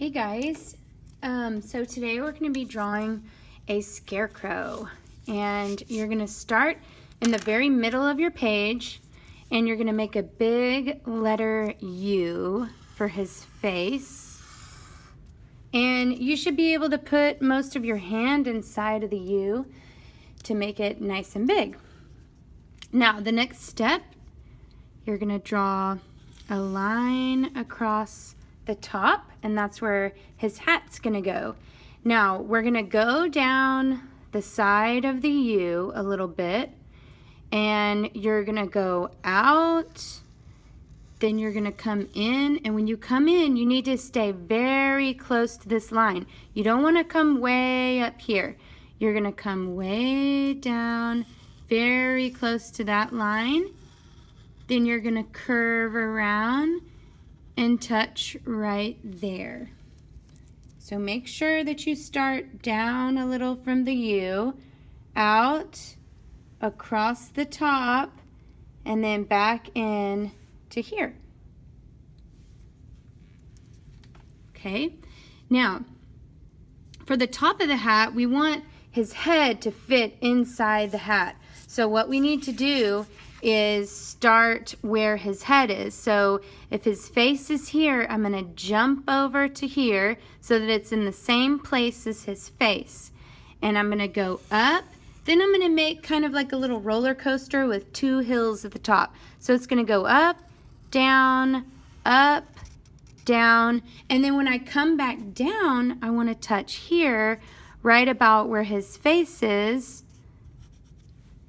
Hey guys, so today we're going to be drawing a scarecrow, and you're going to start in the very middle of your page and you're going to make a big letter U for his face, and you should be able to put most of your hand inside of the U to make it nice and big. Now the next step, you're going to draw a line across the top, and that's where his hat's gonna go. Now we're gonna go down the side of the U a little bit, and you're gonna go out, then you're gonna come in, and when you come in you need to stay very close to this line. You don't want to come way up here. You're gonna come way down, very close to that line. Then you're gonna curve around and touch right there. So make sure that you start down a little from the U, out, across the top, and then back in to here. Okay, now for the top of the hat, we want his head to fit inside the hat. So what we need to do is start where his head is. So if his face is here, I'm going to jump over to here so that it's in the same place as his face. And I'm going to go up. Then I'm going to make kind of like a little roller coaster with two hills at the top. So it's going to go up, down, down. And then when I come back down, I want to touch here right about where his face is,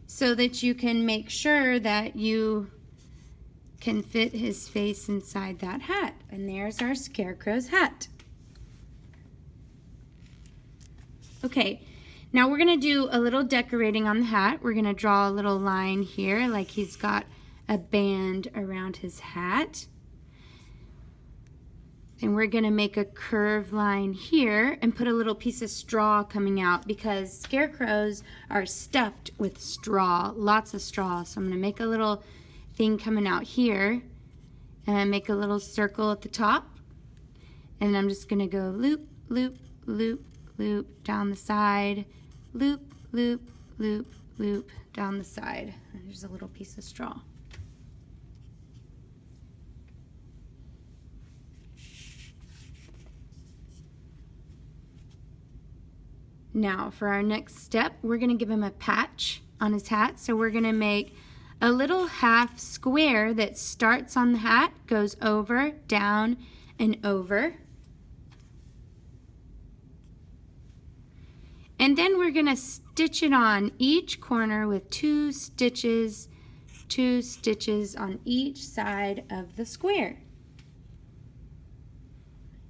so that you can make sure that you can fit his face inside that hat. And there's our scarecrow's hat. Okay, now we're gonna do a little decorating on the hat. We're gonna draw a little line here, like he's got a band around his hat. And we're gonna make a curved line here and put a little piece of straw coming out, because scarecrows are stuffed with straw, lots of straw. So I'm gonna make a little thing coming out here and make a little circle at the top. And I'm just gonna go loop, loop, loop, loop down the side, loop, loop, loop, loop down the side. And there's a little piece of straw. Now for our next step, we're going to give him a patch on his hat. So we're going to make a little half square that starts on the hat, goes over, down, and over. And then we're going to stitch it on each corner with two stitches on each side of the square.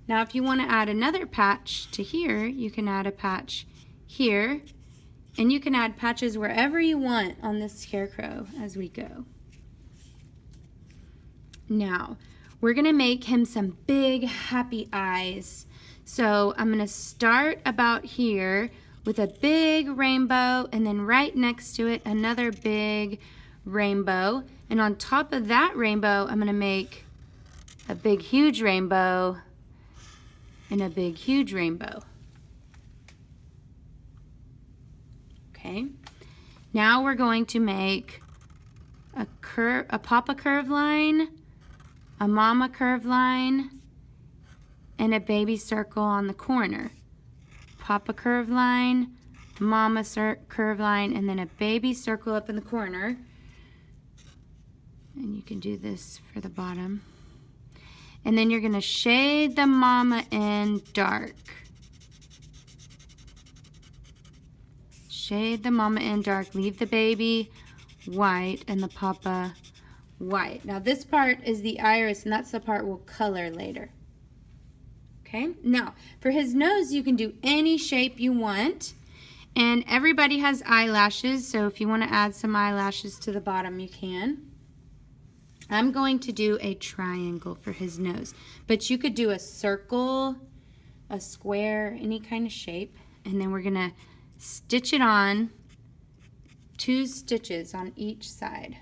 Now if you want to add another patch to here, you can add a patch here, and you can add patches wherever you want on this scarecrow as we go. Now we're gonna make him some big happy eyes. So I'm gonna start about here with a big rainbow, and then right next to it another big rainbow, and on top of that rainbow I'm gonna make a big huge rainbow and a big huge rainbow. Okay, now we're going to make a papa curve line, a mama curve line, and a baby circle on the corner. Papa curve line, mama curve line, and then a baby circle up in the corner. And you can do this for the bottom. And then you're going to shade the mama in dark. Shade the mama in dark, leave the baby white and the papa white. Now this part is the iris, and that's the part we'll color later. Okay, now for his nose you can do any shape you want, and everybody has eyelashes, so if you want to add some eyelashes to the bottom you can. I'm going to do a triangle for his nose, but you could do a circle, a square, any kind of shape, and then we're gonna stitch it on, two stitches on each side.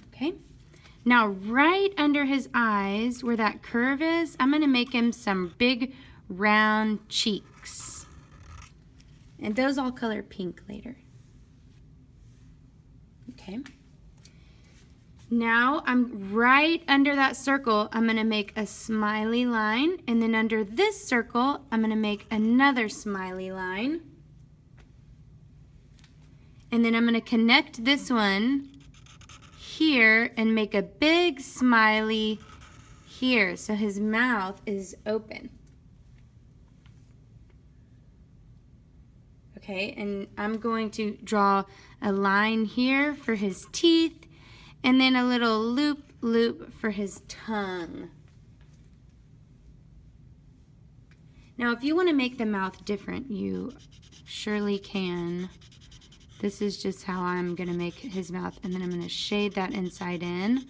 Okay, Now right under his eyes where that curve is, I'm going to make him some big round cheeks. And those I'll color pink later. Okay. Now I'm right under that circle, I'm going to make a smiley line, and then under this circle I'm going to make another smiley line. And then I'm going to connect this one here and make a big smiley here so his mouth is open. Okay, and I'm going to draw a line here for his teeth and then a little loop for his tongue. Now if you want to make the mouth different, you surely can. This is just how I'm going to make his mouth, and then I'm going to shade that inside in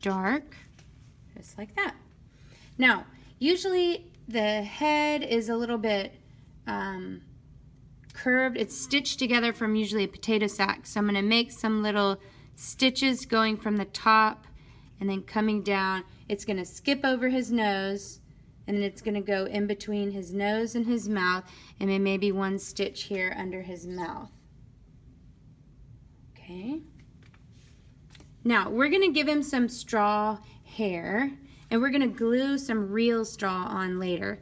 dark, just like that. Now, usually the head is a little bit curved. It's stitched together from usually a potato sack, so I'm going to make some little stitches going from the top and then coming down. It's going to skip over his nose, and then it's going to go in between his nose and his mouth, and then maybe one stitch here under his mouth. Okay. Now we're going to give him some straw hair, and we're going to glue some real straw on later.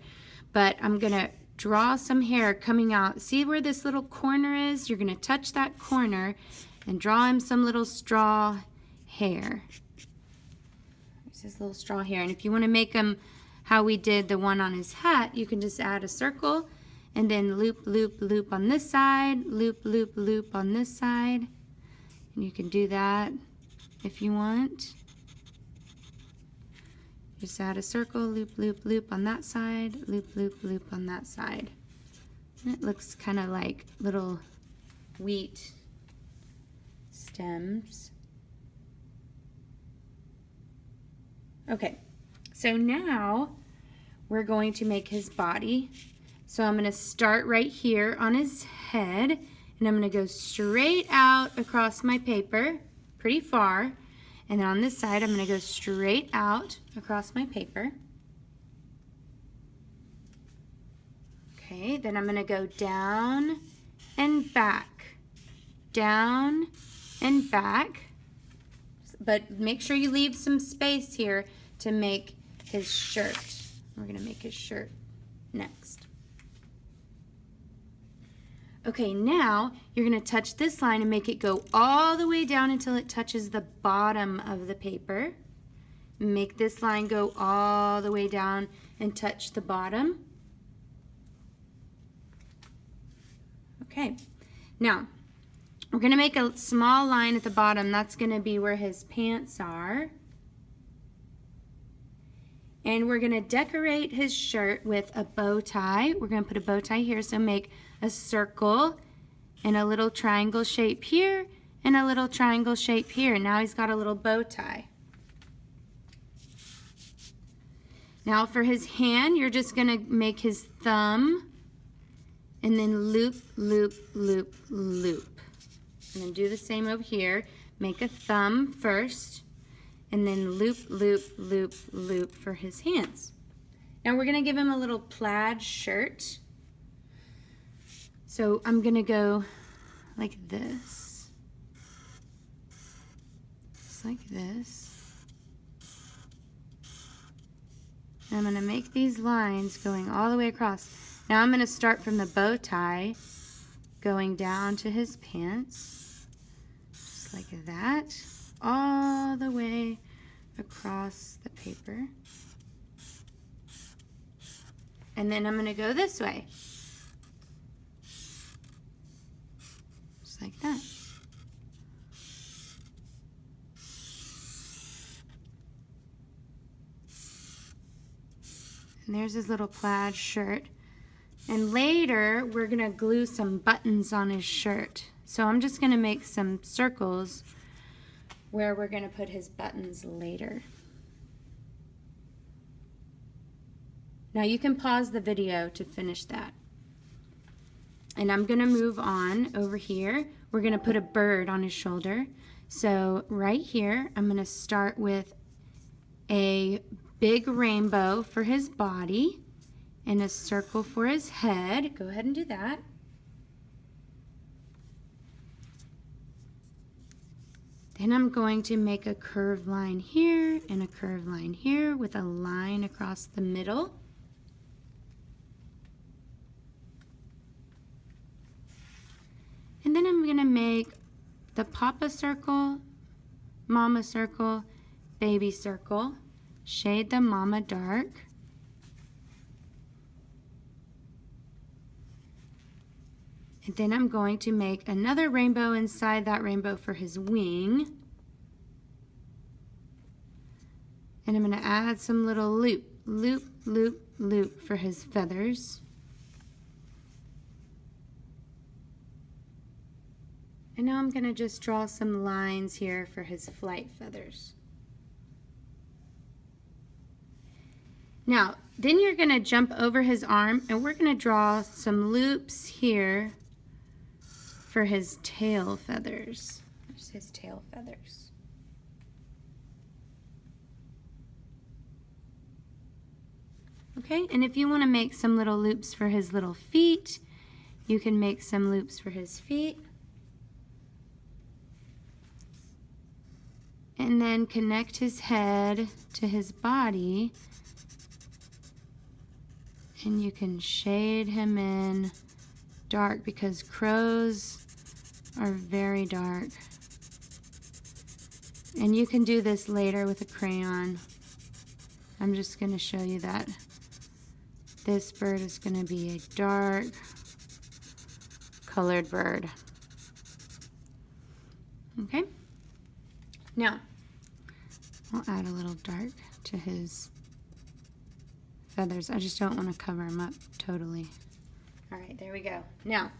But I'm going to draw some hair coming out. See where this little corner is? You're going to touch that corner and draw him some little straw hair. There's this little straw hair. And if you want to make him how we did the one on his hat, you can just add a circle and then loop, loop, loop on this side, loop, loop, loop on this side. And you can do that if you want. Just add a circle, loop, loop, loop on that side, loop, loop, loop on that side. And it looks kind of like little wheat stems. Okay, so now we're going to make his body. So I'm going to start right here on his head, and I'm going to go straight out across my paper, pretty far. And then on this side, I'm going to go straight out across my paper. Okay, then I'm going to go down and back, down and back. But make sure you leave some space here to make his shirt. We're going to make his shirt next. Okay, now you're going to touch this line and make it go all the way down until it touches the bottom of the paper. Make this line go all the way down and touch the bottom. Okay, now we're going to make a small line at the bottom. That's going to be where his pants are. And we're going to decorate his shirt with a bow tie. We're going to put a bow tie here, so make a circle and a little triangle shape here and a little triangle shape here. Now he's got a little bow tie. Now for his hand, you're just going to make his thumb and then loop, loop, loop, loop. And then do the same over here. Make a thumb first and then loop, loop, loop, loop for his hands. Now we're going to give him a little plaid shirt. So I'm going to go like this, just like this. And I'm going to make these lines going all the way across. Now I'm going to start from the bow tie, going down to his pants, just like that, all the way across the paper. And then I'm going to go this way. Like that. And there's his little plaid shirt. And later we're going to glue some buttons on his shirt. So I'm just going to make some circles where we're going to put his buttons later. Now you can pause the video to finish that. And I'm going to move on over here. We're going to put a bird on his shoulder. So right here, I'm going to start with a big rainbow for his body and a circle for his head. Go ahead and do that. Then I'm going to make a curved line here and a curved line here with a line across the middle. And then I'm going to make the Papa circle, Mama circle, Baby circle, shade the Mama dark. And then I'm going to make another rainbow inside that rainbow for his wing. And I'm going to add some little loop, loop, loop, loop for his feathers. And now I'm going to just draw some lines here for his flight feathers. Now, then you're going to jump over his arm and we're going to draw some loops here for his tail feathers. There's his tail feathers. Okay, and if you want to make some little loops for his little feet, you can make some loops for his feet. And then connect his head to his body. And you can shade him in dark because crows are very dark. And you can do this later with a crayon. I'm just going to show you that this bird is going to be a dark colored bird. Okay? Now, I'll add a little dark to his feathers. I just don't want to cover him up totally. All right, there we go. Now,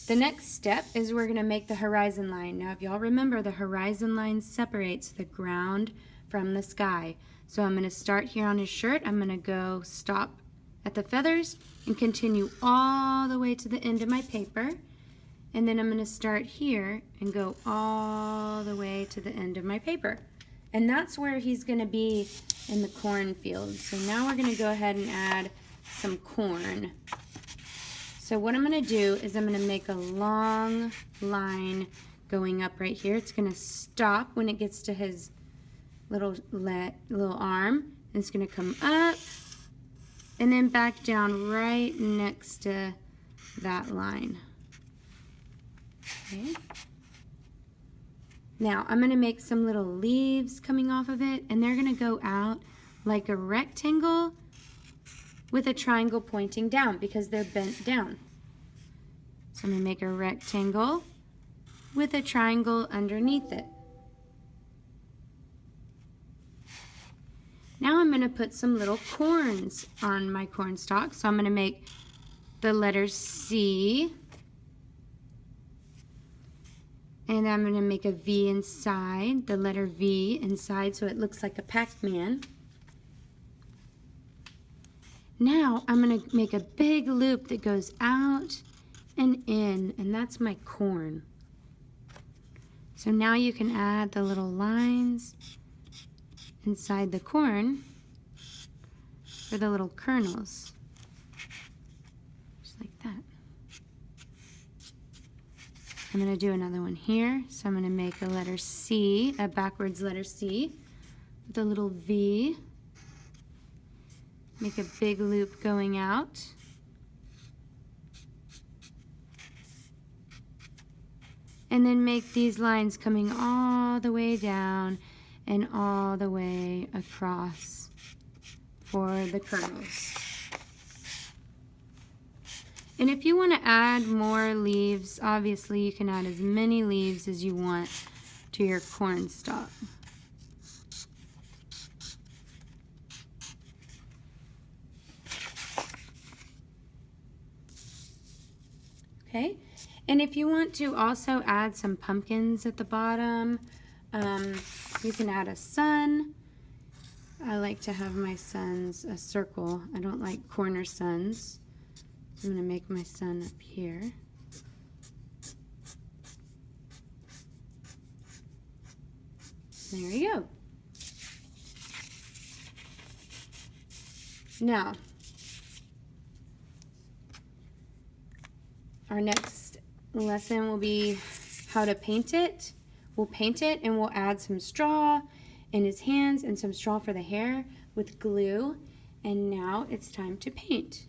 the next step is we're going to make the horizon line. Now, if y'all remember, the horizon line separates the ground from the sky. So I'm going to start here on his shirt. I'm going to go stop at the feathers and continue all the way to the end of my paper. And then I'm going to start here and go all the way to the end of my paper. And that's where he's going to be in the cornfield. So now we're going to go ahead and add some corn. So what I'm going to do is I'm going to make a long line going up right here. It's going to stop when it gets to his little arm. And it's going to come up and then back down right next to that line. Okay. Now I'm going to make some little leaves coming off of it, and they're going to go out like a rectangle with a triangle pointing down because they're bent down. So I'm going to make a rectangle with a triangle underneath it. Now I'm going to put some little corns on my corn stalk. So I'm going to make the letter C. And I'm going to make a V inside, the letter V inside, so it looks like a Pac-Man. Now I'm going to make a big loop that goes out and in, and that's my corn. So now you can add the little lines inside the corn for the little kernels, just like that. I'm going to do another one here. So I'm going to make a letter C, a backwards letter C, with a little V. Make a big loop going out. And then make these lines coming all the way down and all the way across for the kernels. And if you want to add more leaves, obviously you can add as many leaves as you want to your corn stalk. Okay, and if you want to also add some pumpkins at the bottom, you can add a sun. I like to have my suns a circle. I don't like corner suns. I'm going to make my sun up here. There you go. Now, our next lesson will be how to paint it. We'll paint it and we'll add some straw in his hands and some straw for the hair with glue. And now it's time to paint.